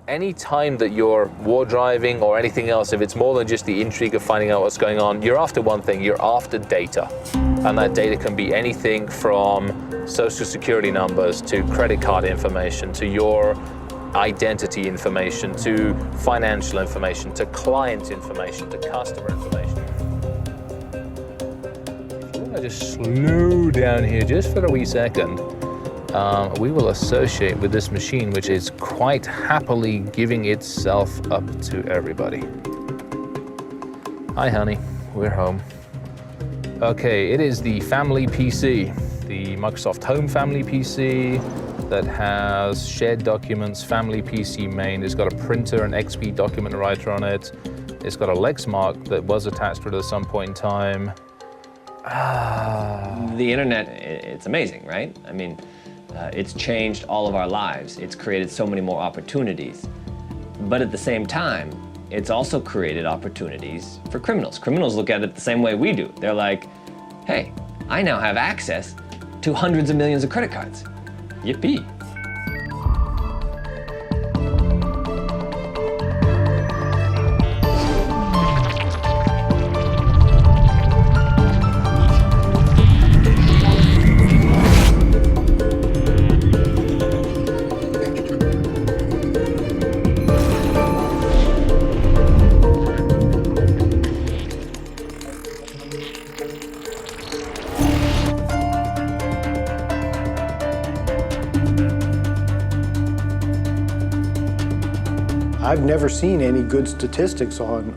Any time that you're war driving or anything else, if it's more than just the intrigue of finding out what's going on, you're after one thing, you're after data. And that data can be anything from social security numbers to credit card information, to your identity information, to financial information, to client information, to customer information. If you want to just slow down here just for a wee second, we will associate with this machine, which is quite happily giving itself up to everybody. Hi, honey, we're home. Okay, it is the family PC, the Microsoft Home family PC that has shared documents, family PC main. It's got a printer, an XP document writer on it. It's got a Lexmark that was attached to it at some point in time. The internet, it's amazing, right? I mean, it's changed all of our lives. It's created so many more opportunities. But at the same time, it's also created opportunities for criminals. Criminals look at it the same way we do. They're like, hey, I now have access to hundreds of millions of credit cards. Yippee. I've never seen any good statistics on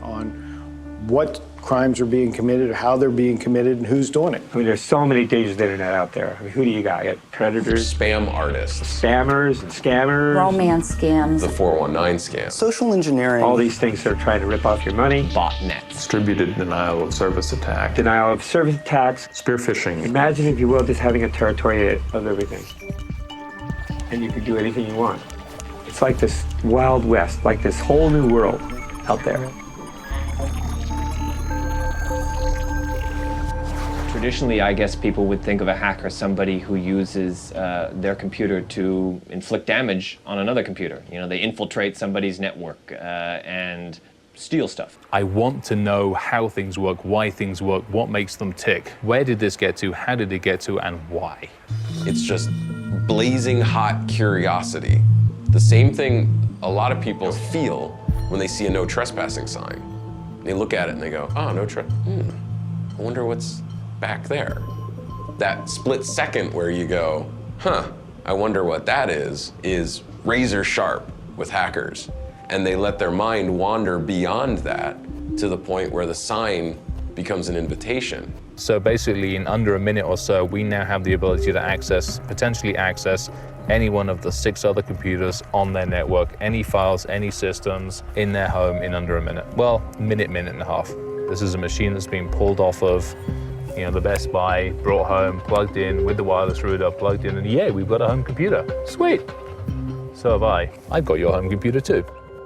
what crimes are being committed, or how they're being committed, and who's doing it. I mean, there's so many dangers of the internet out there. I mean, who do you got? You got predators, spam artists, spammers and scammers, romance scams, the 419 scam, social engineering. All these things that are trying to rip off your money. Botnets. Distributed denial of service attack. Denial of service attacks. Spear phishing. Imagine, if you will, just having a territory of everything. And you can do anything you want. It's like this Wild West, like this whole new world out there. Traditionally, I guess people would think of a hacker as somebody who uses their computer to inflict damage on another computer. You know, they infiltrate somebody's network and steal stuff. I want to know how things work, why things work, what makes them tick. Where did this get to? How did it get to? And why? It's just blazing hot curiosity. The same thing a lot of people feel when they see a no trespassing sign. They look at it and they go, oh, no I wonder what's back there. That split second where you go, I wonder what that is razor sharp with hackers. And they let their mind wander beyond that to the point where the sign becomes an invitation. So basically, in under a minute or so, we now have the ability to potentially access any one of the 6 other computers on their network, any files, any systems in their home in under a minute. Well, minute and a half. This is a machine that's been pulled off of, you know, the Best Buy, brought home, plugged in with the wireless router, plugged in, and yay, we've got a home computer. Sweet. So have I. I've got your home computer too.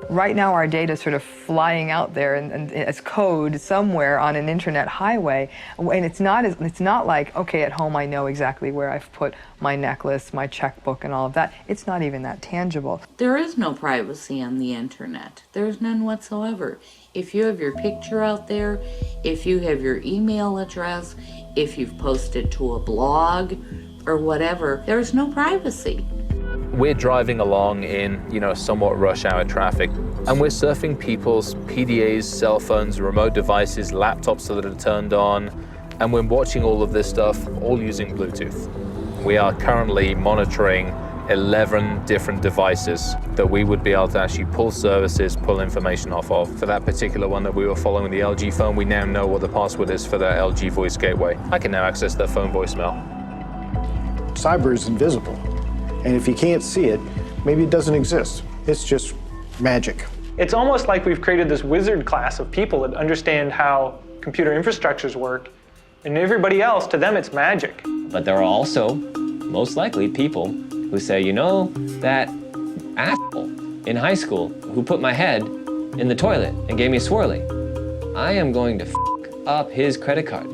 Right now, our data is sort of flying out there and as code somewhere on an internet highway, and it's not like, okay, at home I know exactly where I've put my necklace, my checkbook, and all of that. It's not even that tangible. There is no privacy on the internet. There's none whatsoever. If you have your picture out there, if you have your email address, if you've posted to a blog or whatever, there's no privacy. We're driving along in, somewhat rush hour traffic, and we're surfing people's PDAs, cell phones, remote devices, laptops that are turned on, and we're watching all of this stuff, all using Bluetooth. We are currently monitoring 11 different devices that we would be able to actually pull services, pull information off of. For that particular one that we were following, the LG phone, we now know what the password is for their LG voice gateway. I can now access their phone voicemail. Cyber is invisible. And if you can't see it, maybe it doesn't exist. It's just magic. It's almost like we've created this wizard class of people that understand how computer infrastructures work, and everybody else, to them, it's magic. But there are also, most likely, people who say, that asshole in high school who put my head in the toilet and gave me a swirly, I am going to f up his credit card.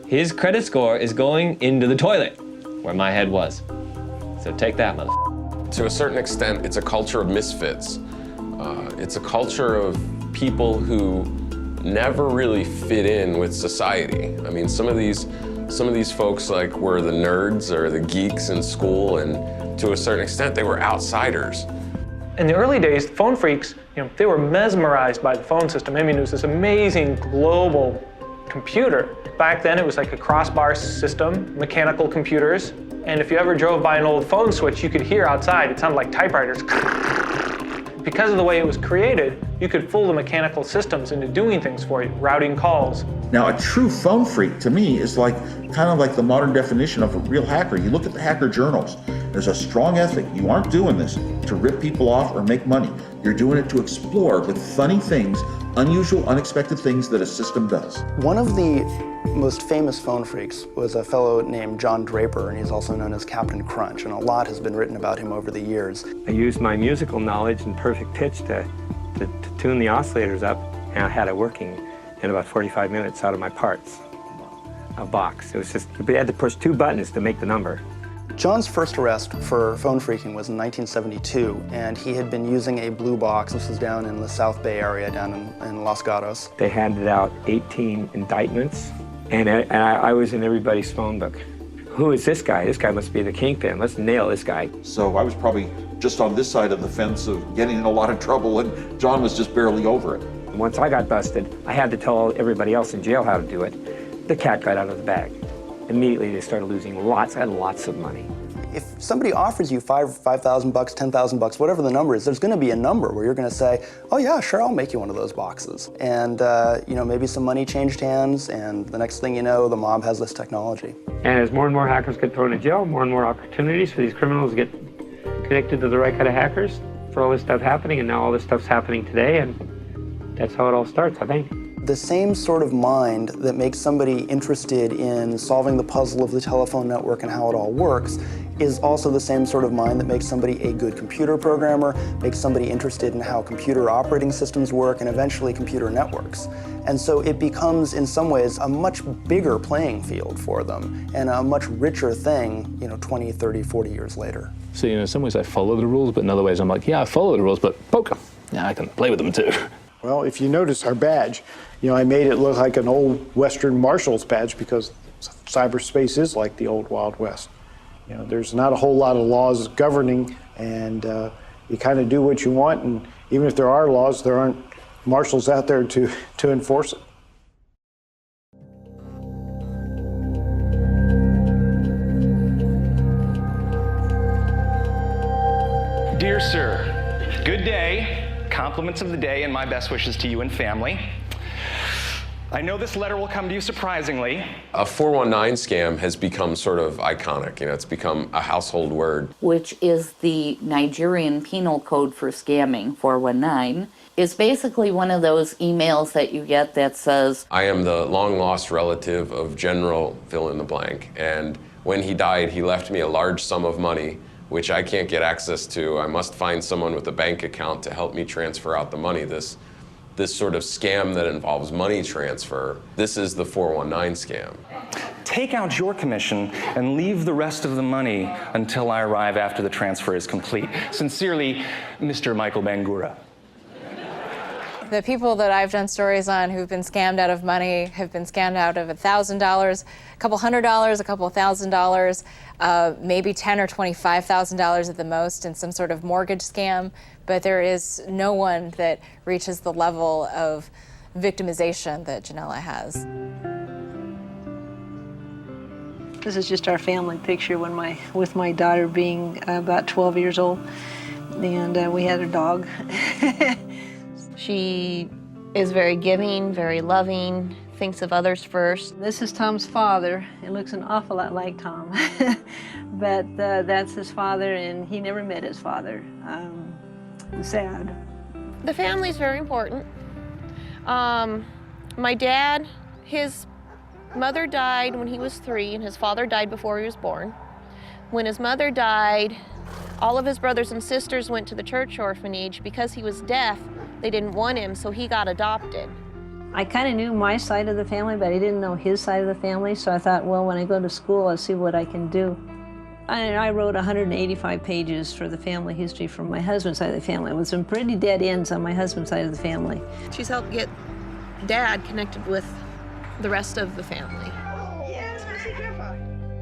His credit score is going into the toilet where my head was. So take that, motherfucker. To a certain extent, it's a culture of misfits. It's a culture of people who never really fit in with society. I mean, some of these folks like were the nerds or the geeks in school, and to a certain extent, they were outsiders. In the early days, phone freaks, they were mesmerized by the phone system. I mean, it was this amazing global computer. Back then, it was like a crossbar system, mechanical computers, and if you ever drove by an old phone switch, you could hear outside, it sounded like typewriters. Because of the way it was created, you could fool the mechanical systems into doing things for you, routing calls. Now, a true phone freak to me is kind of like the modern definition of a real hacker. You look at the hacker journals, there's a strong ethic. You aren't doing this to rip people off or make money. You're doing it to explore with funny things, unusual, unexpected things that a system does. One of the most famous phone freaks was a fellow named John Draper, and he's also known as Captain Crunch, and a lot has been written about him over the years. I used my musical knowledge and perfect pitch to tune the oscillators up, and I had it working in about 45 minutes out of my parts, a box. It was just, we had to push 2 buttons to make the number. John's first arrest for phone freaking was in 1972, and he had been using a blue box. This was down in the South Bay area, down in Los Gatos. They handed out 18 indictments, and I was in everybody's phone book. Who is this guy? This guy must be the kingpin. Let's nail this guy. So I was probably just on this side of the fence of getting in a lot of trouble, and John was just barely over it. Once I got busted, I had to tell everybody else in jail how to do it. The cat got out of the bag. Immediately they started losing lots and lots of money. If somebody offers you $5,000, $10,000, whatever the number is, there's going to be a number where you're going to say, oh yeah, sure, I'll make you one of those boxes. And maybe some money changed hands, and the next thing you know, the mob has this technology. And as more and more hackers get thrown in jail, more and more opportunities for these criminals to get connected to the right kind of hackers for all this stuff happening, and now all this stuff's happening today, and that's how it all starts, I think. The same sort of mind that makes somebody interested in solving the puzzle of the telephone network and how it all works is also the same sort of mind that makes somebody a good computer programmer, makes somebody interested in how computer operating systems work, and eventually computer networks. And so it becomes, in some ways, a much bigger playing field for them and a much richer thing, 20, 30, 40 years later. So, in some ways I follow the rules, but in other ways I'm like, yeah, I follow the rules, but poker, yeah, I can play with them too. Well, if you notice our badge, I made it look like an old Western Marshals badge because cyberspace is like the old Wild West. There's not a whole lot of laws governing, and you kind of do what you want, and even if there are laws, there aren't marshals out there to enforce it. Dear sir, good day. Compliments of the day and my best wishes to you and family. I know this letter will come to you surprisingly. A 419 scam has become sort of iconic. It's become a household word. Which is the Nigerian penal code for scamming, 419. Is basically one of those emails that you get that says, I am the long-lost relative of General fill-in-the-blank, and when he died, he left me a large sum of money, which I can't get access to. I must find someone with a bank account to help me transfer out the money. This sort of scam that involves money transfer, this is the 419 scam. Take out your commission and leave the rest of the money until I arrive after the transfer is complete. Sincerely, Mr. Michael Bangura. The people that I've done stories on who've been scammed out of money have been scammed out of $1,000, a couple $100, a couple $1,000, maybe $10,000 or $25,000 at the most in some sort of mortgage scam. But there is no one that reaches the level of victimization that Janella has. This is just our family picture with my daughter being about 12 years old, and we had a dog. She is very giving, very loving, thinks of others first. This is Tom's father. It looks an awful lot like Tom, but that's his father, and he never met his father. Sad. The family's very important. My dad, his mother died when he was 3, and his father died before he was born. When his mother died, all of his brothers and sisters went to the church orphanage. Because he was deaf, they didn't want him, so he got adopted. I kind of knew my side of the family, but I didn't know his side of the family, so I thought, well, when I go to school, I'll see what I can do. I wrote 185 pages for the family history from my husband's side of the family, with some pretty dead ends on my husband's side of the family. She's helped get Dad connected with the rest of the family.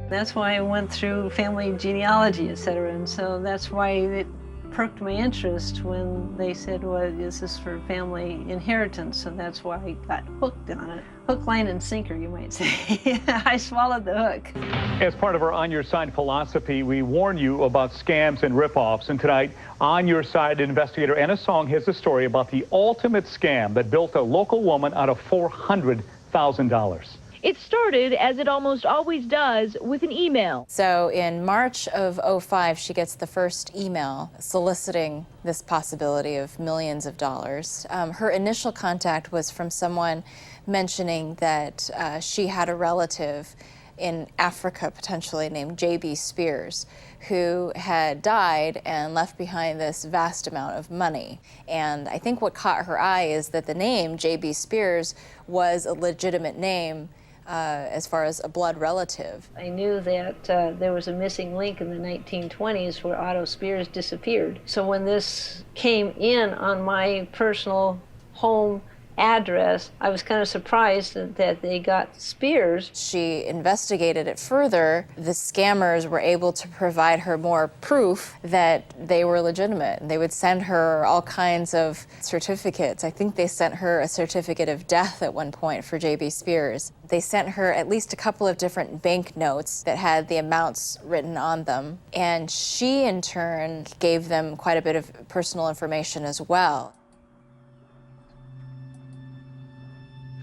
That's why I went through family genealogy, etc. And so that's why it perked my interest when they said, well, this is for family inheritance. So that's why I got hooked on it. Hook, line, and sinker, you might say. I swallowed the hook. As part of our On Your Side philosophy, we warn you about scams and ripoffs. And tonight, On Your Side investigator Anna Song has a story about the ultimate scam that built a local woman out of $400,000. It started, as it almost always does, with an email. So in March of '05, she gets the first email soliciting this possibility of millions of dollars. Her initial contact was from someone mentioning that she had a relative in Africa, potentially named J.B. Spears, who had died and left behind this vast amount of money. And I think what caught her eye is that the name J.B. Spears was a legitimate name as far as a blood relative. I knew that there was a missing link in the 1920s where Otto Spears disappeared. So when this came in on my personal home address, I was kind of surprised that they got Spears. She investigated it further. The scammers were able to provide her more proof that they were legitimate. They would send her all kinds of certificates. I think they sent her a certificate of death at one point for J.B. Spears. They sent her at least a couple of different bank notes that had the amounts written on them. And she, in turn, gave them quite a bit of personal information as well.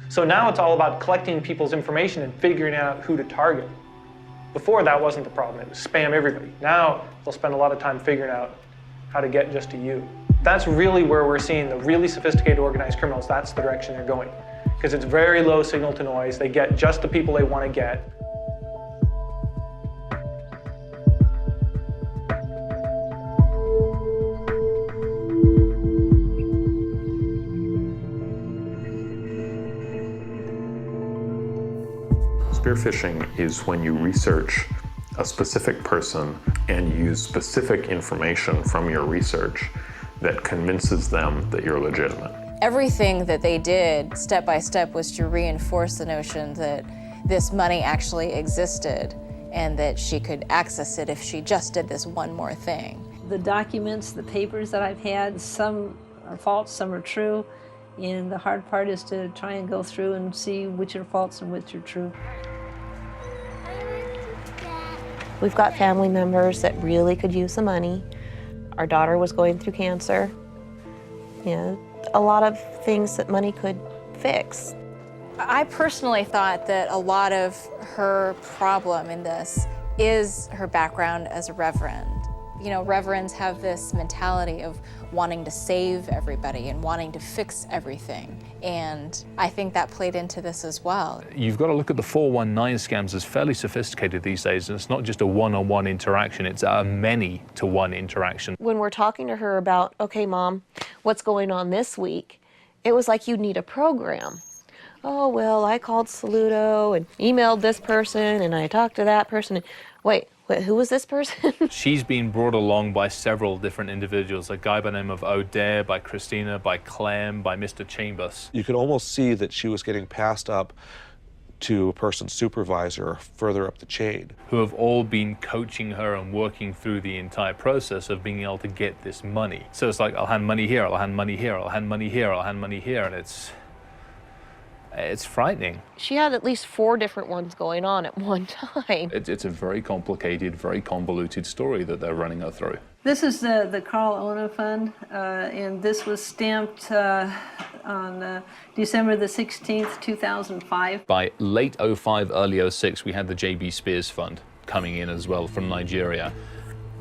So now it's all about collecting people's information and figuring out who to target. Before, that wasn't the problem. It was spam everybody. Now they'll spend a lot of time figuring out how to get just to you. That's really where we're seeing the really sophisticated organized criminals. That's the direction they're going. Because it's very low signal to noise. They get just the people they want to get. Spear phishing is when you research a specific person and use specific information from your research that convinces them that you're legitimate. Everything that they did, step by step, was to reinforce the notion that this money actually existed and that she could access it if she just did this one more thing. The documents, the papers that I've had, some are false, some are true, and the hard part is to try and go through and see which are false and which are true. We've got family members that really could use the money. Our daughter was going through cancer. You know, a lot of things that money could fix. I personally thought that a lot of her problem in this is her background as a reverend. You know, reverends have this mentality of wanting to save everybody and wanting to fix everything. And I think that played into this as well. You've got to look at the 419 scams as fairly sophisticated these days, and it's not just a one-on-one interaction, it's a many-to-one interaction. When we're talking to her about, okay, Mom, what's going on this week? It was like you'd need a program. Oh, well, I called Saludo and emailed this person and I talked to that person. Wait, who was this person? She's been brought along by several different individuals, a guy by the name of O'Dare, by Christina, by Clem, by Mr. Chambers. You could almost see that she was getting passed up to a person's supervisor further up the chain. Who have all been coaching her and working through the entire process of being able to get this money. So it's like, I'll hand money here, I'll hand money here, I'll hand money here, I'll hand money here, and it's frightening. She had at least 4 different ones going on at one time. It's a very complicated, very convoluted story that they're running her through. This is the Carl Ona Fund, and this was stamped on December the 16th, 2005. By late 05, early 06, we had the J.B. Spears Fund coming in as well from Nigeria.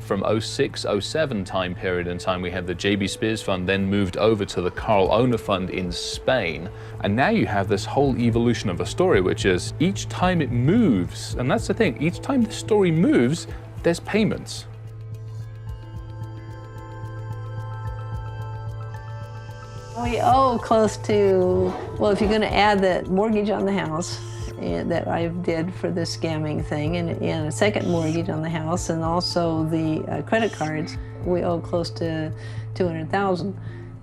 From 06, 07 time period in time, we had the J.B. Spears Fund, then moved over to the Carl Ona Fund in Spain. And now you have this whole evolution of a story, which is each time it moves, and that's the thing, each time the story moves, there's payments. We owe close to, well, if you're going to add the mortgage on the house that I did for the scamming thing, and a second mortgage on the house, and also the credit cards. We owe close to $200,000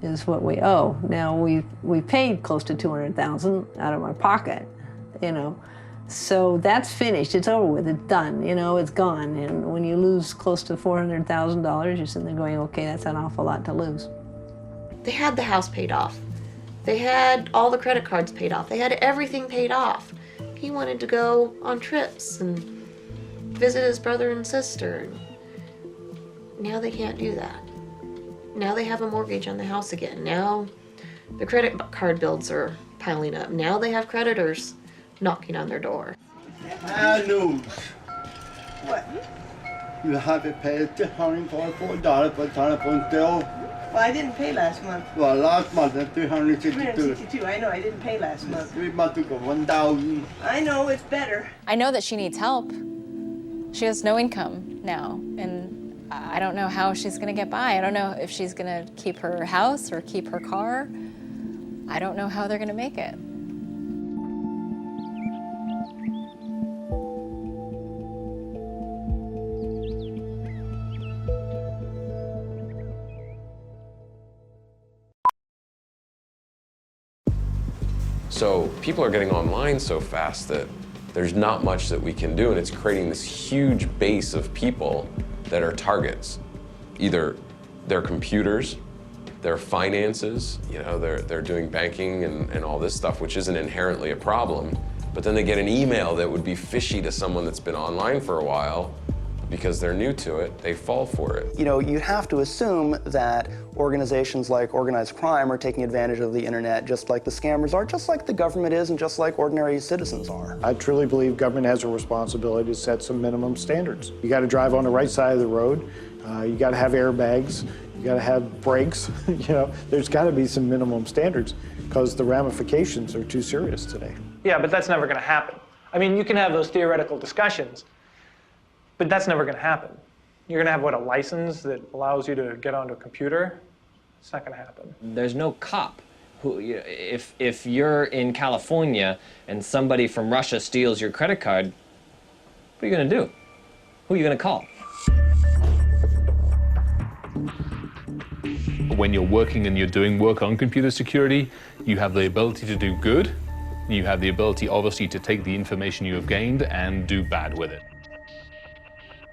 is what we owe. Now we paid close to $200,000 out of my pocket, you know. So that's finished, it's over with, it's done, you know, it's gone. And when you lose close to $400,000, you're sitting there going, okay, that's an awful lot to lose. They had the house paid off. They had all the credit cards paid off. They had everything paid off. He wanted to go on trips and visit his brother and sister. Now they can't do that. Now they have a mortgage on the house again. Now the credit card bills are piling up. Now they have creditors knocking on their door. News. What? You have to pay $244 for telephone bill. Well, I didn't pay last month. Well, last month it's $362. $362. I know. I didn't pay last month. 3 months ago, $1,000. I know it's better. I know that she needs help. She has no income now, and I don't know how she's going to get by. I don't know if she's going to keep her house or keep her car. I don't know how they're going to make it. So people are getting online so fast that there's not much that we can do, and it's creating this huge base of people that are targets. Either their computers, their finances, you know, they're doing banking and all this stuff, which isn't inherently a problem, but then they get an email that would be fishy to someone that's been online for a while. Because they're new to it, they fall for it. You know, you have to assume that organizations like organized crime are taking advantage of the internet just like the scammers are, just like the government is, and just like ordinary citizens are. I truly believe government has a responsibility to set some minimum standards. You got to drive on the right side of the road. You got to have airbags. You got to have brakes. You know, there's got to be some minimum standards because the ramifications are too serious today. Yeah, but that's never going to happen. I mean, you can have those theoretical discussions, but that's never going to happen. You're going to have, what, a license that allows you to get onto a computer? It's not going to happen. There's no cop who, if you're in California and somebody from Russia steals your credit card, what are you going to do? Who are you going to call? When you're working and you're doing work on computer security, you have the ability to do good. You have the ability, obviously, to take the information you have gained and do bad with it.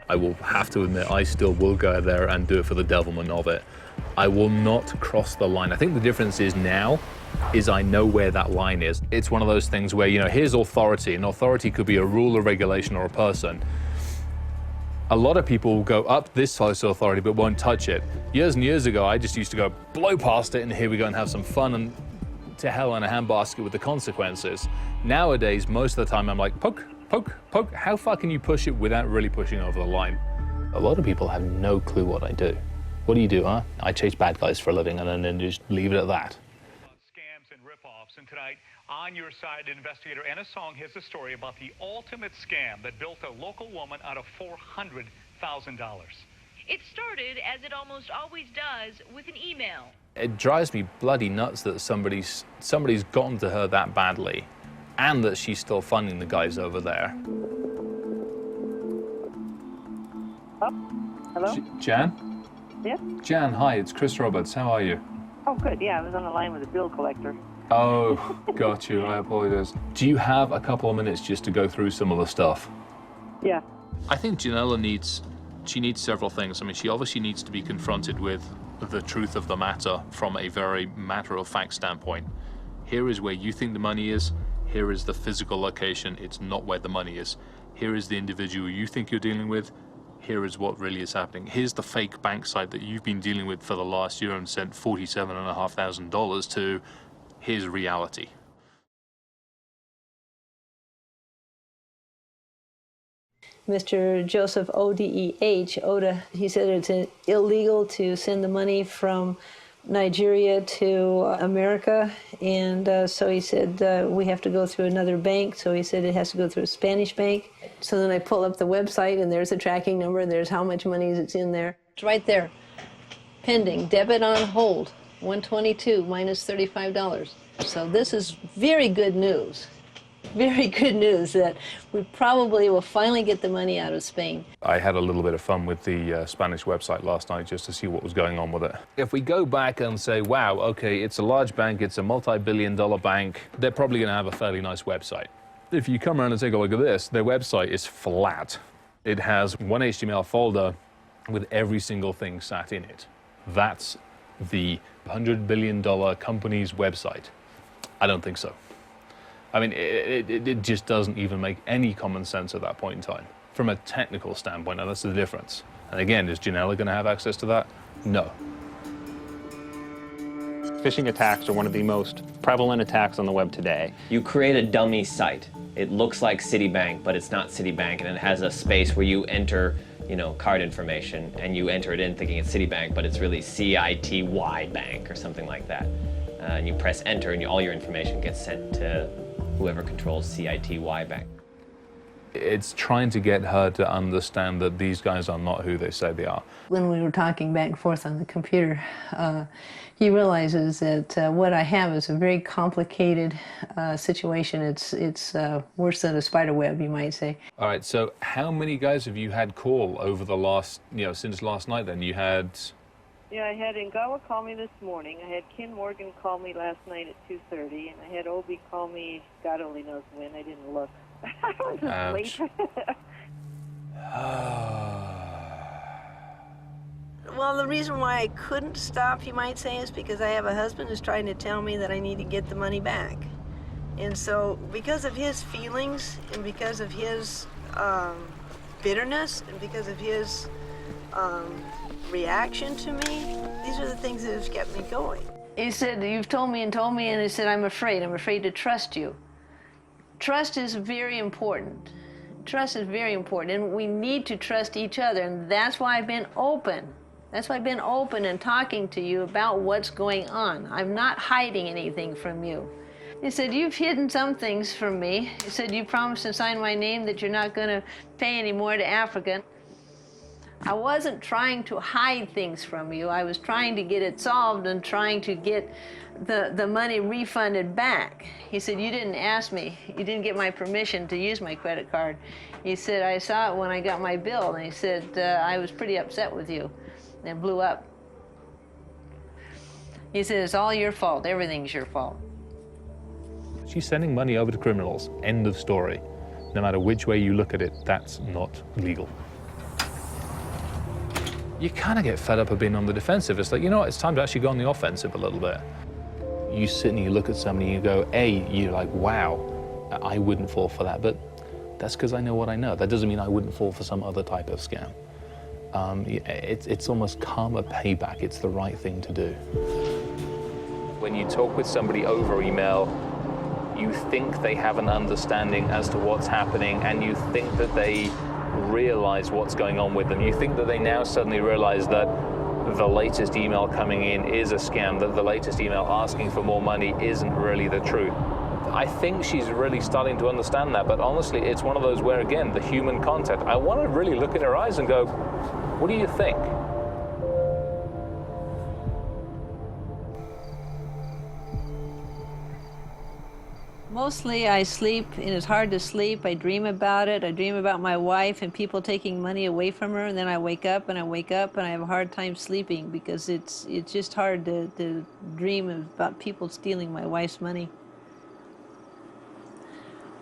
I will have to admit, I still will go there and do it for the devilment of it. I will not cross the line. I think the difference is now, is I know where that line is. It's one of those things where, you know, here's authority, and authority could be a rule, a regulation, or a person. A lot of people will go up this close to authority but won't touch it. Years and years ago, I just used to go blow past it and here we go and have some fun and to hell in a handbasket with the consequences. Nowadays, most of the time I'm like, poke, poke, poke. How far can you push it without really pushing over the line? A lot of people have no clue what I do. What do you do, huh? I chase bad guys for a living and then just leave it at that. Scams and ripoffs. And tonight, on your side, investigator Anna Song has a story about the ultimate scam that built a local woman out of $400,000. It started, as it almost always does, with an email. It drives me bloody nuts that somebody's gotten to her that badly and that she's still funding the guys over there. Hello? Jan? Yes? Jan, hi, it's Chris Roberts. How are you? Oh, good. Yeah, I was on the line with a bill collector. Oh, got you. I apologize. Do you have a couple of minutes just to go through some of the stuff? Yeah. I think Janella needs several things. I mean, she obviously needs to be confronted with the truth of the matter from a very matter-of-fact standpoint. Here is where you think the money is. Here is the physical location. It's not where the money is. Here is the individual you think you're dealing with. Here is what really is happening. Here's the fake bank site that you've been dealing with for the last year and sent $47,500 to. Here's reality. Mr. Joseph Odeh, Oda, he said it's illegal to send the money from Nigeria to America, and so he said we have to go through another bank, so he said it has to go through a Spanish bank. So then I pull up the website, and there's a tracking number, and there's how much money is in there. It's right there. Pending, debit on hold, 122 minus $35. So this is very good news. very good news that we probably will finally get the money out of Spain. I had a little bit of fun with the Spanish website last night just to see what was going on with it. If we go back and say, wow, okay, it's a large bank, it's a multi-billion-dollar bank, they're probably going to have a fairly nice website. If you come around and take a look at this, their website is flat. It has one HTML folder with every single thing sat in it. That's the $100 billion company's website. I don't think so. I mean, it just doesn't even make any common sense at that point in time. From a technical standpoint, and that's the difference. And again, is Janella going to have access to that? No. Phishing attacks are one of the most prevalent attacks on the web today. You create a dummy site. It looks like Citibank, but it's not Citibank, and it has a space where you enter, card information, and you enter it in thinking it's Citibank, but it's really CITY Bank or something like that. And you press enter, and all your information gets sent to whoever controls CITY Bank. It's trying to get her to understand that these guys are not who they say they are. When we were talking back and forth on the computer, he realizes that what I have is a very complicated situation. It's worse than a spider web, you might say. All right, so how many guys have you had call over the last, since last night then? You had... Yeah, I had Ngawa call me this morning. I had Ken Morgan call me last night at 2:30, and I had Obi call me, God only knows when. I didn't look. I was just late. Well, the reason why I couldn't stop, you might say, is because I have a husband who's trying to tell me that I need to get the money back. And so because of his feelings and because of his bitterness and because of his reaction to me, these are the things that have kept me going. He said, you've told me, and he said, I'm afraid to trust you. Trust is very important. Trust is very important, and we need to trust each other, and that's why I've been open. That's why I've been open and talking to you about what's going on. I'm not hiding anything from you. He said, you've hidden some things from me. He said, you promised to sign my name that you're not going to pay any more to Africa. I wasn't trying to hide things from you. I was trying to get it solved and trying to get the money refunded back. He said, you didn't ask me. You didn't get my permission to use my credit card. He said, I saw it when I got my bill. And he said, I was pretty upset with you. And it blew up. He said, it's all your fault. Everything's your fault. She's sending money over to criminals. End of story. No matter which way you look at it, that's not legal. You kind of get fed up of being on the defensive. It's like, you know what, it's time to actually go on the offensive a little bit. You sit and you look at somebody and you go, you're like, wow, I wouldn't fall for that. But that's because I know what I know. That doesn't mean I wouldn't fall for some other type of scam. It's almost karma payback. It's the right thing to do. When you talk with somebody over email, you think they have an understanding as to what's happening, and you think that they realize what's going on with them. You think that they now suddenly realize that the latest email coming in is a scam, that the latest email asking for more money isn't really the truth. I think she's really starting to understand that, but honestly, it's one of those where, again, the human contact, I want to really look in her eyes and go, what do you think? Mostly I sleep, and it's hard to sleep. I dream about it. I dream about my wife and people taking money away from her, and then I wake up and I have a hard time sleeping because it's just hard to dream about people stealing my wife's money.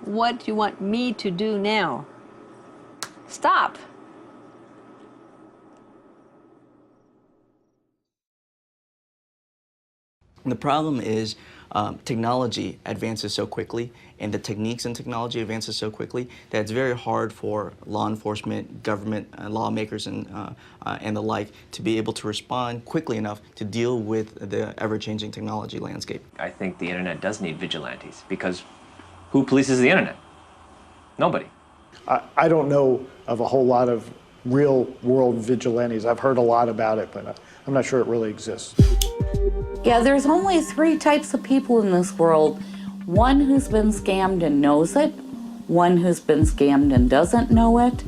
What do you want me to do now? Stop. The problem is technology advances so quickly, and the techniques in technology advances so quickly that it's very hard for law enforcement, government, lawmakers, and the like to be able to respond quickly enough to deal with the ever-changing technology landscape. I think the internet does need vigilantes, because who polices the internet? Nobody. I don't know of a whole lot of real-world vigilantes. I've heard a lot about it, but I'm not sure it really exists. Yeah, there's only 3 types of people in this world. One who's been scammed and knows it, one who's been scammed and doesn't know it,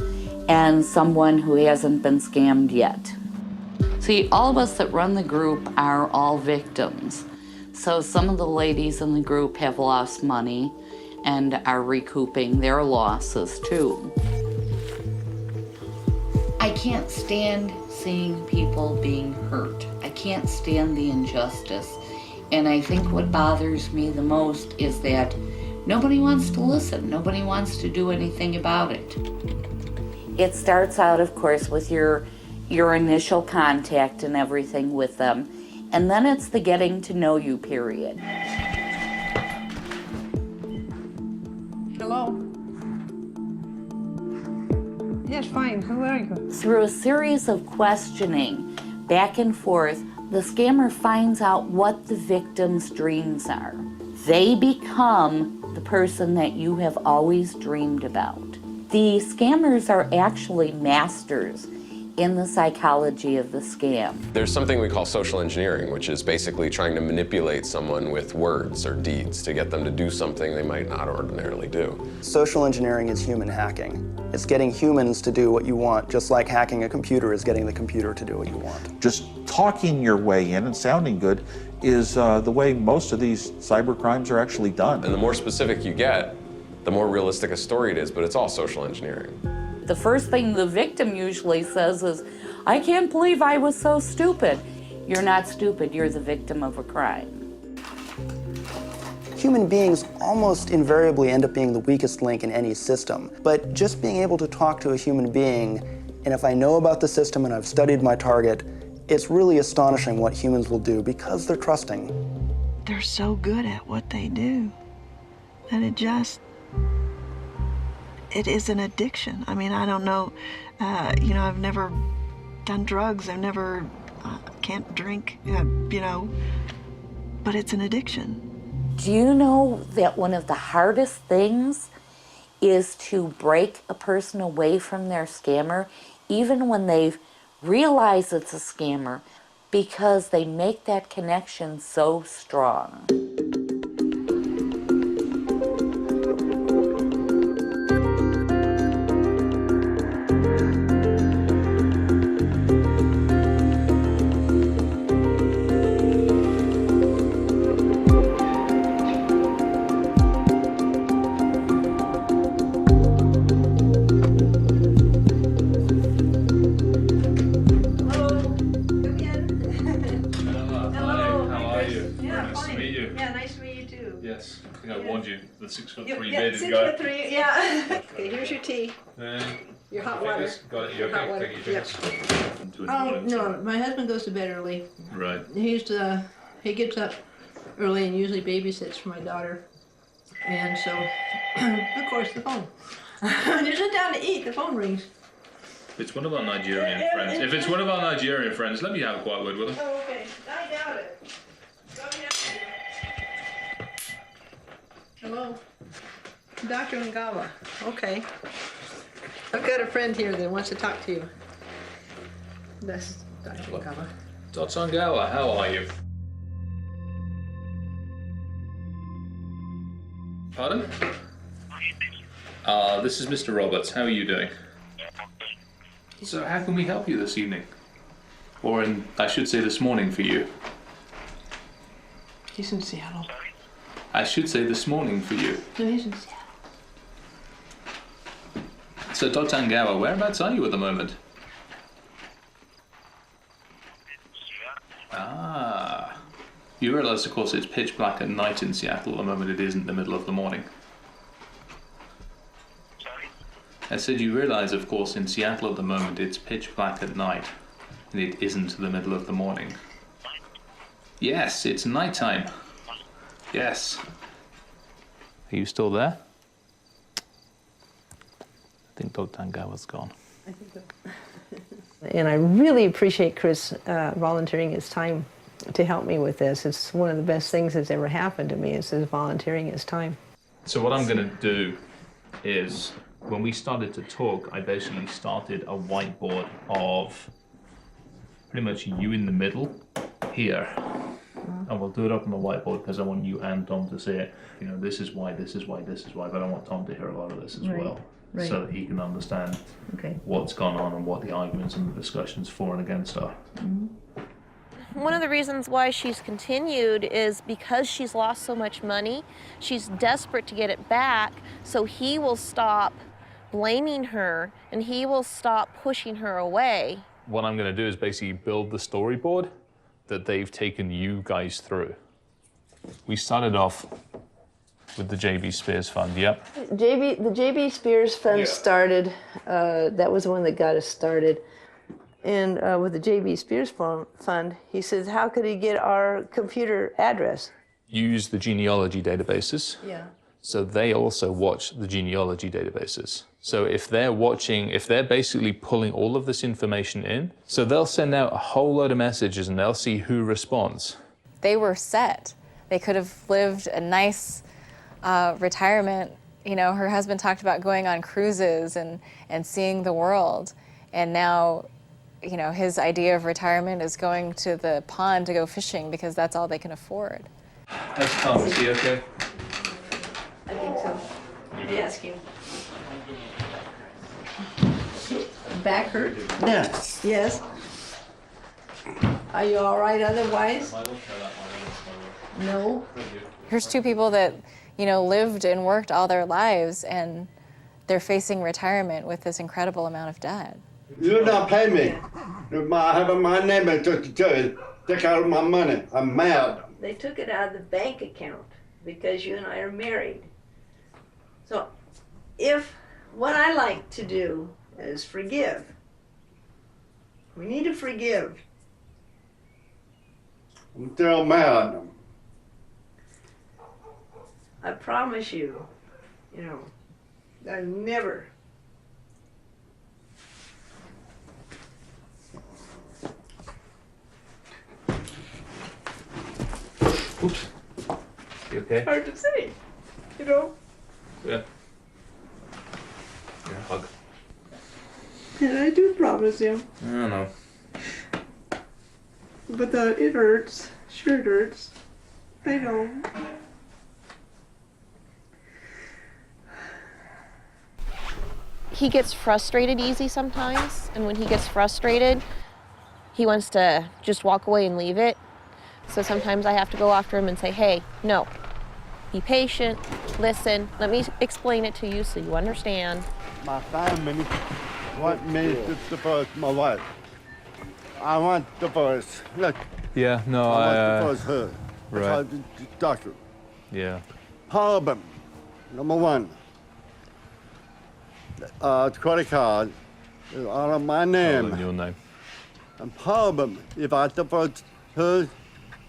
and someone who hasn't been scammed yet. See, all of us that run the group are all victims. So some of the ladies in the group have lost money. and are recouping their losses too. I can't stand seeing people being hurt. I can't stand the injustice. And I think what bothers me the most is that nobody wants to listen. Nobody wants to do anything about it. It starts out, of course, with your initial contact and everything with them. And then it's the getting to know you period. Hello? Yes, fine. Who are you? Through a series of questioning back and forth, the scammer finds out what the victim's dreams are. They become the person that you have always dreamed about. The scammers are actually masters in the psychology of the scam. There's something we call social engineering, which is basically trying to manipulate someone with words or deeds to get them to do something they might not ordinarily do. Social engineering is human hacking. It's getting humans to do what you want, just like hacking a computer is getting the computer to do what you want. Just talking your way in and sounding good is the way most of these cyber crimes are actually done. And the more specific you get, the more realistic a story it is, but it's all social engineering. The first thing the victim usually says is, I can't believe I was so stupid. You're not stupid, you're the victim of a crime. Human beings almost invariably end up being the weakest link in any system, but just being able to talk to a human being, and if I know about the system and I've studied my target, it's really astonishing what humans will do because they're trusting. They're so good at what they do that it is an addiction. I mean, I don't know, I've never done drugs, I've never, can't drink, but it's an addiction. Do you know that one of the hardest things is to break a person away from their scammer, even when they realize it's a scammer, because they make that connection so strong? Yes, I think I warned you, the 6'3" Yeah, bearded guy. 6'3", yeah. Okay, here's your tea. Your hot water. Got it, you Hot okay? water. Take your drinks. Oh, no, my husband goes to bed early. Right. He gets up early and usually babysits for my daughter. And so, of course, the phone. When you sit down to eat, the phone rings. It's one of our Nigerian friends. If it's one of our Nigerian friends, let me have a quiet word with him. Oh, okay. I doubt it. Hello. Dr. Ngawa. Okay. I've got a friend here that wants to talk to you. That's Dr. Ngawa. Dr. Ngawa, how are you? Pardon? This is Mr. Roberts. How are you doing? So how can we help you this evening? Or I should say this morning for you. He's in Seattle. I should say this morning for you. No, he's in Seattle. So Dr. Ngawa, whereabouts are you at the moment? Ah. You realize, of course, it's pitch black at night in Seattle at the moment. It isn't the middle of the morning. I said you realize, of course, in Seattle at the moment it's pitch black at night, and it isn't the middle of the morning. Yes, it's nighttime. Yes. Are you still there? I think Dr. Ngawa's gone. I think so. And I really appreciate Chris volunteering his time to help me with this. It's one of the best things that's ever happened to me, is his volunteering his time. So what I'm going to do is, when we started to talk, I basically started a whiteboard of pretty much you in the middle here. And we'll do it up on the whiteboard because I want you and Tom to see it. You know, this is why, this is why, this is why, but I want Tom to hear a lot of this as well. Right. So that he can understand Okay. what's gone on and what the arguments and the discussions for and against are. one of the reasons why she's continued is because she's lost so much money. She's desperate to get it back, so he will stop blaming her and he will stop pushing her away. What I'm going to do is basically build the storyboard that they've taken you guys through. We started off with the J.B. Spears Fund, yep. The J.B. Spears Fund started, that was the one that got us started. And with the J.B. Spears Fund, he says, how could he get our computer address? Use the genealogy databases. Yeah. So they also watch the genealogy databases. So if they're watching, if they're basically pulling all of this information in, so they'll send out a whole load of messages and they'll see who responds. They were set. They could have lived a nice retirement. You know, her husband talked about going on cruises and seeing the world. And now, you know, his idea of retirement is going to the pond to go fishing because that's all they can afford. How's Tom? Is he okay? I think so. Ask him. Back hurt? Yes. Yes. Are you all right otherwise? No. Here's two people that, you know, lived and worked all their lives, and they're facing retirement with this incredible amount of debt. You not pay me. I have my name and take out my money. I'm mad. They took it out of the bank account because you and I are married. So what I like to do is forgive. We need to forgive. I'm still mad. I promise you, you know, I never. Oops. You okay? Hard to say, you know. Yeah. Yeah, hug. And I do promise you. I don't know. But it hurts. Sure it hurts. I know. He gets frustrated easy sometimes, and when he gets frustrated, he wants to just walk away and leave it. So sometimes I have to go after him and say, hey, no, be patient, listen, let me explain it to you so you understand. My family want me to divorce my wife. I want divorce. Look, Yeah, no, I want to divorce her. right. The doctor. Yeah. Problem, number one. Credit card is out of my name. All in your name. And problem, if I divorce her,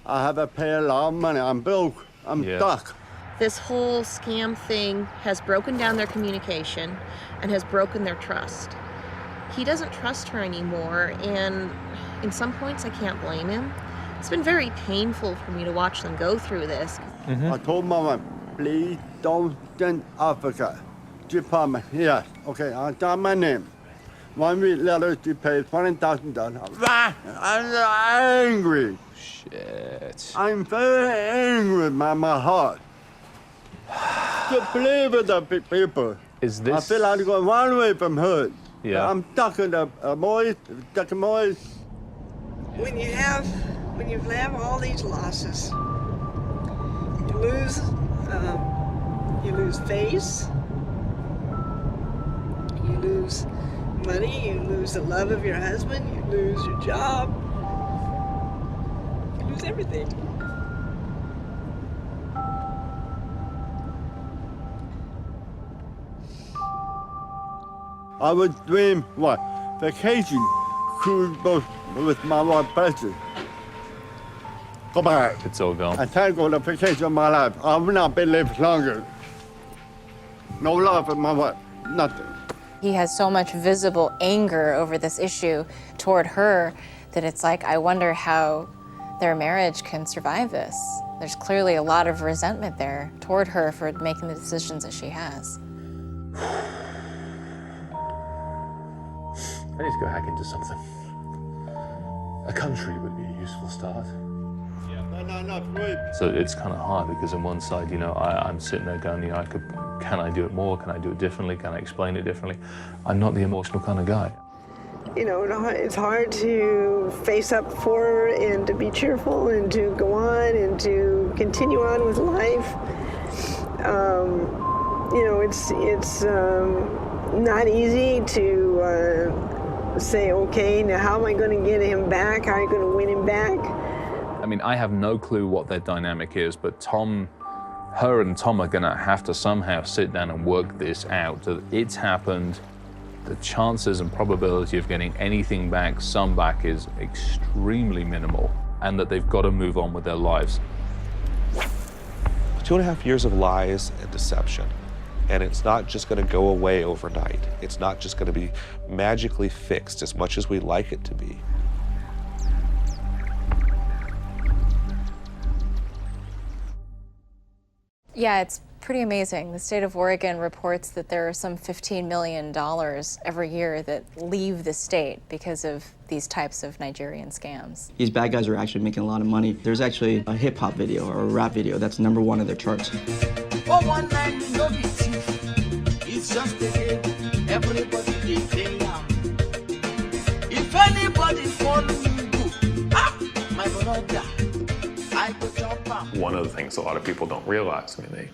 I have to pay a lot of money. I'm broke. I'm stuck. This whole scam thing has broken down their communication and has broken their trust. He doesn't trust her anymore, and in some points I can't blame him. It's been very painful for me to watch them go through this. I told my wife, please don't send Africa. She promised, yes. Okay, I got my name. 1 week later, she paid $20,000. I'm angry. Shit. I'm very angry with my heart. To play with the people. Is this? I feel like I'm going one way from her. Yeah. I'm stuck in the boys, stuck in boys. When you have all these losses, you lose face, you lose money, you lose the love of your husband, you lose your job, you lose everything. I would dream, what? Vacation, cruise boat with my wife, Betsy. Go back. It's all gone. I can't go on vacation in my life. I will not be live longer. No love for my wife, nothing. He has so much visible anger over this issue toward her that it's like, I wonder how their marriage can survive this. There's clearly a lot of resentment there toward her for making the decisions that she has. I need to go hack into something. A country would be a useful start. So it's kind of hard because on one side, you know, I'm sitting there going, you know, can I do it more? Can I do it differently? Can I explain it differently? I'm not the emotional kind of guy. You know, it's hard to face up for and to be cheerful and to go on and to continue on with life. You know, it's not easy to say, okay, now how am I going to get him back? How am I going to win him back? I mean, I have no clue what their dynamic is, but her and Tom are gonna have to somehow sit down and work this out. That it's happened, the chances and probability of getting anything back, some back, is extremely minimal, and that they've got to move on with their lives. 2.5 years of lies and deception. And it's not just going to go away overnight. It's not just going to be magically fixed as much as we'd like it to be. Yeah, it's pretty amazing. The state of Oregon reports that there are some $15 million every year that leave the state because of these types of Nigerian scams. These bad guys are actually making a lot of money. There's actually a hip-hop video or a rap video that's #1 of their charts. Oh, one night, no be thief. It's just a game. Everybody dey play now. If anybody follow you, go. My brother, I go jump up. One of the things a lot of people don't realize, I mean,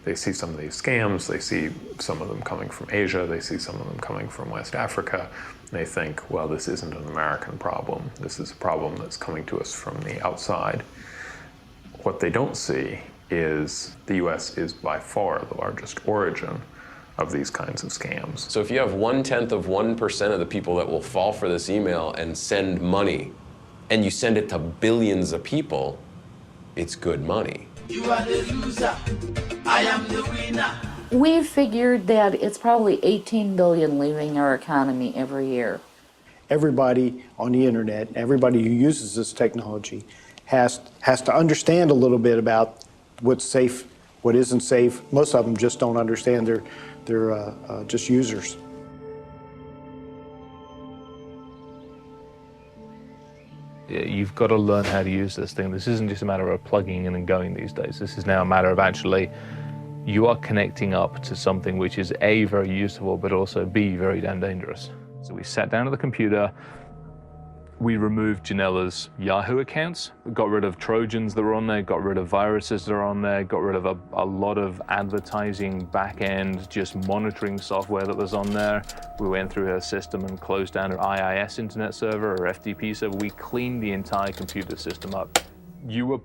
they see some of these scams, they see some of them coming from Asia, they see some of them coming from West Africa, and they think, well, this isn't an American problem. This is a problem that's coming to us from the outside. What they don't see is the US is by far the largest origin of these kinds of scams. So if you have 0.1% of the people that will fall for this email and send money, and you send it to billions of people, it's good money. You are the loser. I am the winner. We figured that it's probably 18 billion leaving our economy every year. Everybody on the internet, everybody who uses this technology has to understand a little bit about what's safe, what isn't safe. Most of them just don't understand. They're just users. You've got to learn how to use this thing. This isn't just a matter of plugging in and going these days. This is now a matter of actually, you are connecting up to something which is A, very useful, but also B, very damn dangerous. So we sat down at the computer, we removed Janella's Yahoo accounts, got rid of Trojans that were on there, got rid of viruses that are on there, got rid of a lot of advertising back-end, just monitoring software that was on there. We went through her system and closed down her IIS internet server, or FTP server. We cleaned the entire computer system up.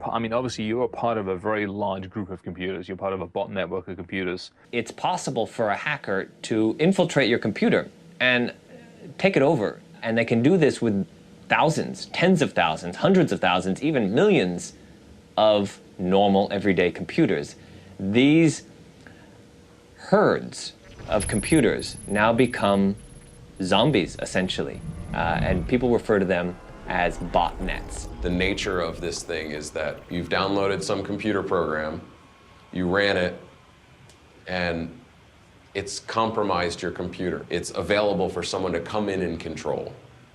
Obviously you were part of a very large group of computers. You're part of a bot network of computers. It's possible for a hacker to infiltrate your computer and take it over. And they can do this with thousands, tens of thousands, hundreds of thousands, even millions of normal everyday computers. These herds of computers now become zombies, essentially, and people refer to them as botnets. The nature of this thing is that you've downloaded some computer program, you ran it, and it's compromised your computer. It's available for someone to come in and control.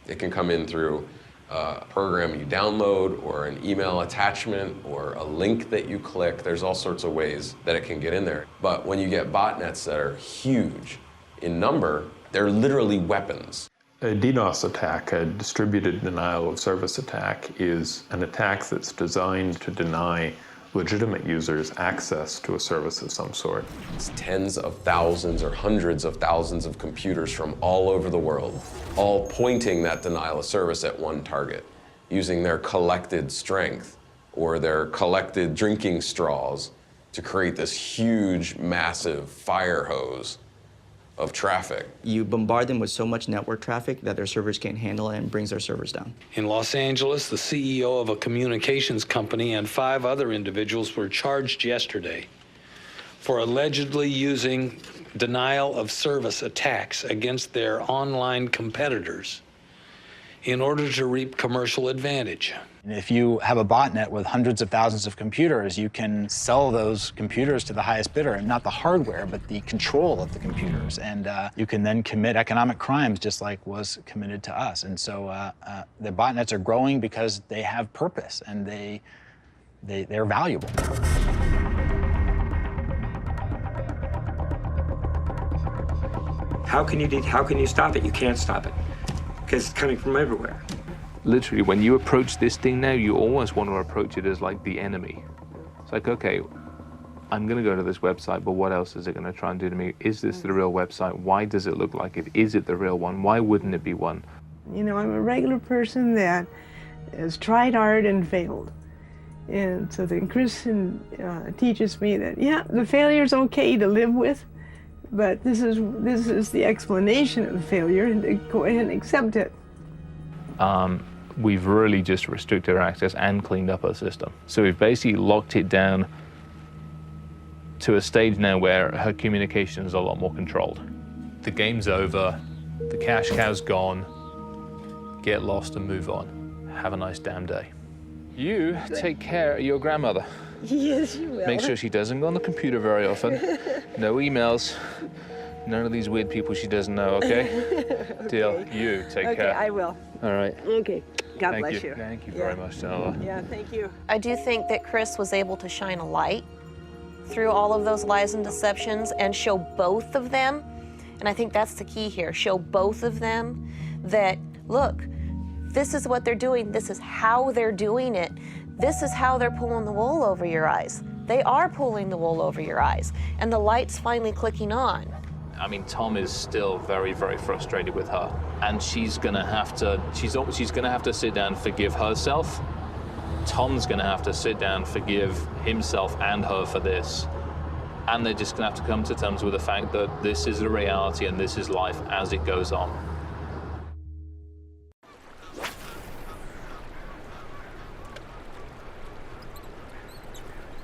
It can come in through a program you download, or an email attachment, or a link that you click. There's all sorts of ways that it can get in there. But when you get botnets that are huge in number, they're literally weapons. A DDoS attack, a distributed denial of service attack, is an attack that's designed to deny legitimate users access to a service of some sort. It's tens of thousands or hundreds of thousands of computers from all over the world, all pointing that denial of service at one target, using their collected strength or their collected drinking straws to create this huge, massive fire hose of traffic. You bombard them with so much network traffic that their servers can't handle it and brings their servers down. In Los Angeles, the CEO of a communications company and 5 other individuals were charged yesterday for allegedly using denial of service attacks against their online competitors in order to reap commercial advantage. If you have a botnet with hundreds of thousands of computers, you can sell those computers to the highest bidder, and not the hardware, but the control of the computers. And you can then commit economic crimes just like was committed to us. And so the botnets are growing because they have purpose and they're valuable. How can you stop it? You can't stop it. because it's coming from everywhere. Literally, when you approach this thing now, you almost want to approach it as like the enemy. It's like, okay, I'm going to go to this website, but what else is it going to try and do to me? Is this the real website? Why does it look like it? Is it the real one? Why wouldn't it be one? You know, I'm a regular person that has tried hard and failed. And so then Kristen teaches me that, yeah, the failure's okay to live with, but this is the explanation of the failure, and to go ahead and accept it. We've really just restricted our access and cleaned up our system. So we've basically locked it down to a stage now where her communication is a lot more controlled. The game's over, the cash cow's gone, get lost and move on. Have a nice damn day. You take care of your grandmother. Yes, you will. Make sure she doesn't go on the computer very often. No emails. None of these weird people she doesn't know, okay? Okay. Deal. You take Okay, care. I will. All right. Okay. God Thank bless you. you. Thank you very much, Stella. Yeah, thank you. I do think that Chris was able to shine a light through all of those lies and deceptions and show both of them. And I think that's the key here. Show both of them that, look, this is what they're doing. This is how they're doing it. This is how they're pulling the wool over your eyes. They are pulling the wool over your eyes. And the light's finally clicking on. I mean, Tom is still very, very frustrated with her, and she's gonna have to sit down and forgive herself. Tom's gonna have to sit down, forgive himself and her for this, and they're just gonna have to come to terms with the fact that this is a reality and this is life as it goes on.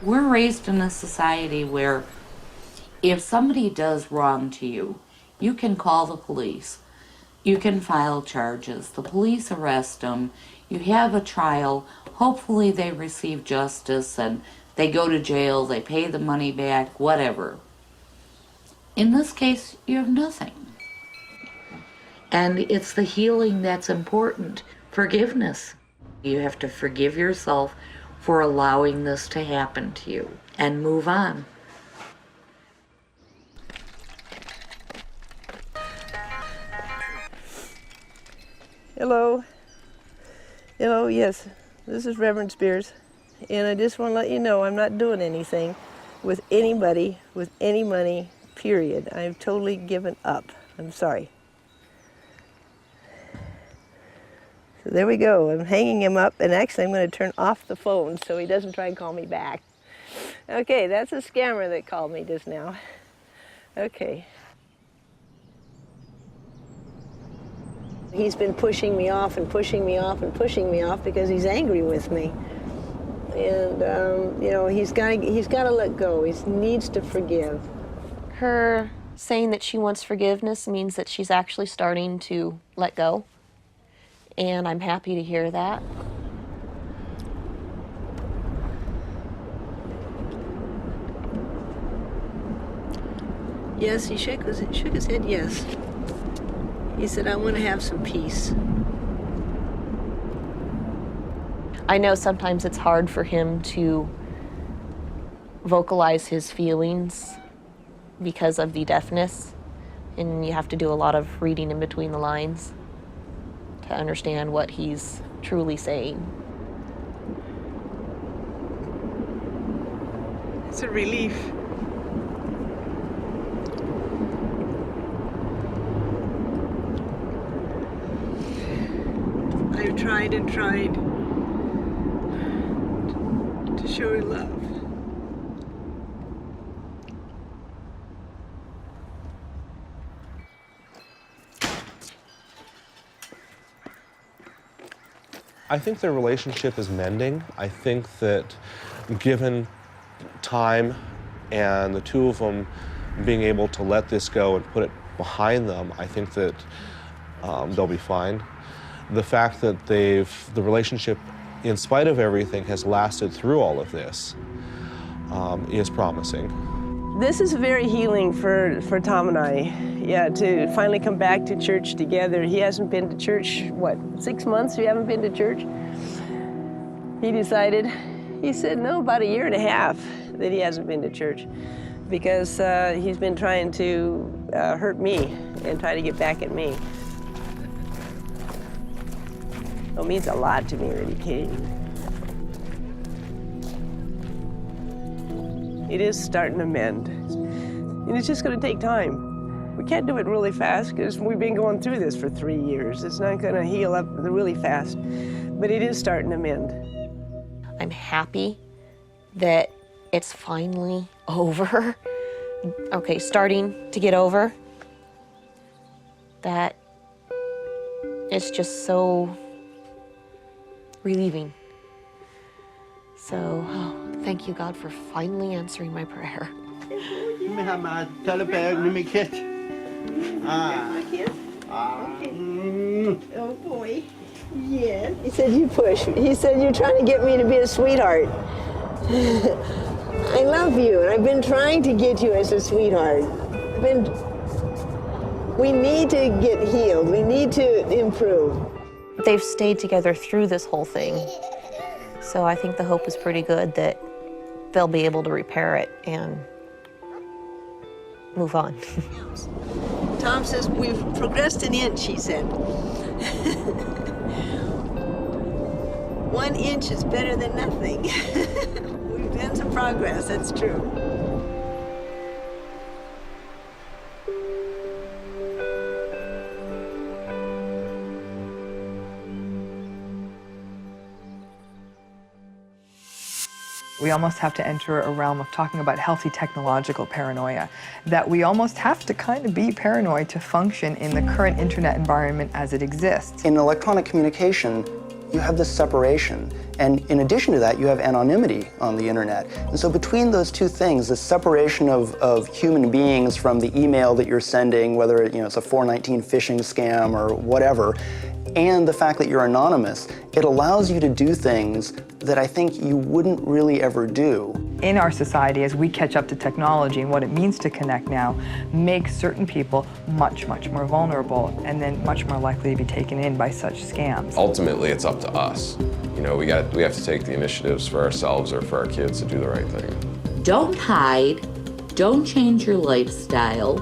We're raised in a society where if somebody does wrong to you, you can call the police. You can file charges. The police arrest them. You have a trial. Hopefully they receive justice and they go to jail, they pay the money back, whatever. In this case, you have nothing. And it's the healing that's important. Forgiveness. You have to forgive yourself for allowing this to happen to you and move on. Hello. Hello, yes. This is Reverend Spears. And I just want to let you know I'm not doing anything with anybody with any money, period. I've totally given up. I'm sorry. So there we go. I'm hanging him up, and actually I'm going to turn off the phone so he doesn't try and call me back. Okay, that's a scammer that called me just now. Okay. He's been pushing me off and pushing me off and pushing me off because he's angry with me. And, you know, he's got to let go. He needs to forgive. Her saying that she wants forgiveness means that she's actually starting to let go. And I'm happy to hear that. Yes, he shook his head yes. He said, I want to have some peace. I know sometimes it's hard for him to vocalize his feelings because of the deafness, and you have to do a lot of reading in between the lines to understand what he's truly saying. It's a relief. I've tried and tried to show you love. I think their relationship is mending. I think that given time and the two of them being able to let this go and put it behind them, I think that they'll be fine. The fact that the relationship, in spite of everything, has lasted through all of this is promising. This is very healing for Tom and I. Yeah, to finally come back to church together. He hasn't been to church, what, 6 months you haven't been to church? He decided, he said, no, about 1.5 years that he hasn't been to church because he's been trying to hurt me and try to get back at me. It means a lot to me that he came. It is starting to mend. And it's just going to take time. We can't do it really fast because we've been going through this for 3 years. It's not going to heal up really fast, but it is starting to mend. I'm happy that it's finally over. Okay, starting to get over. That it's just so relieving. So, thank you, God, for finally answering my prayer. Let me have my teddy bear. Let me kiss. Oh boy. Yes. He said you push. He said you're trying to get me to be a sweetheart. I love you, and I've been trying to get you as a sweetheart. We need to get healed. We need to improve. They've stayed together through this whole thing. So I think the hope is pretty good that they'll be able to repair it and move on. Tom says we've progressed an inch, he said. 1 inch is better than nothing. We've done some progress, that's true. We almost have to enter a realm of talking about healthy technological paranoia, that we almost have to kind of be paranoid to function in the current internet environment as it exists. In electronic communication, you have this separation. And in addition to that, you have anonymity on the internet. And so between those two things, the separation of human beings from the email that you're sending, whether it's a 419 phishing scam or whatever, and the fact that you're anonymous, it allows you to do things that I think you wouldn't really ever do. In our society, as we catch up to technology and what it means to connect now, makes certain people much, much more vulnerable and then much more likely to be taken in by such scams. Ultimately, it's up to us. We have to take the initiatives for ourselves or for our kids to do the right thing. Don't hide. Don't change your lifestyle.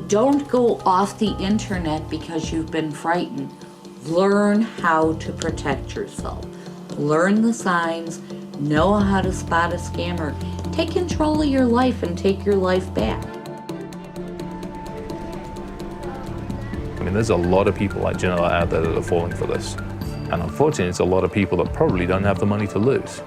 Don't go off the internet because you've been frightened. Learn how to protect yourself. Learn the signs. Know how to spot a scammer. Take control of your life and take your life back. I mean, there's a lot of people like Janella out there that are falling for this. And unfortunately, it's a lot of people that probably don't have the money to lose.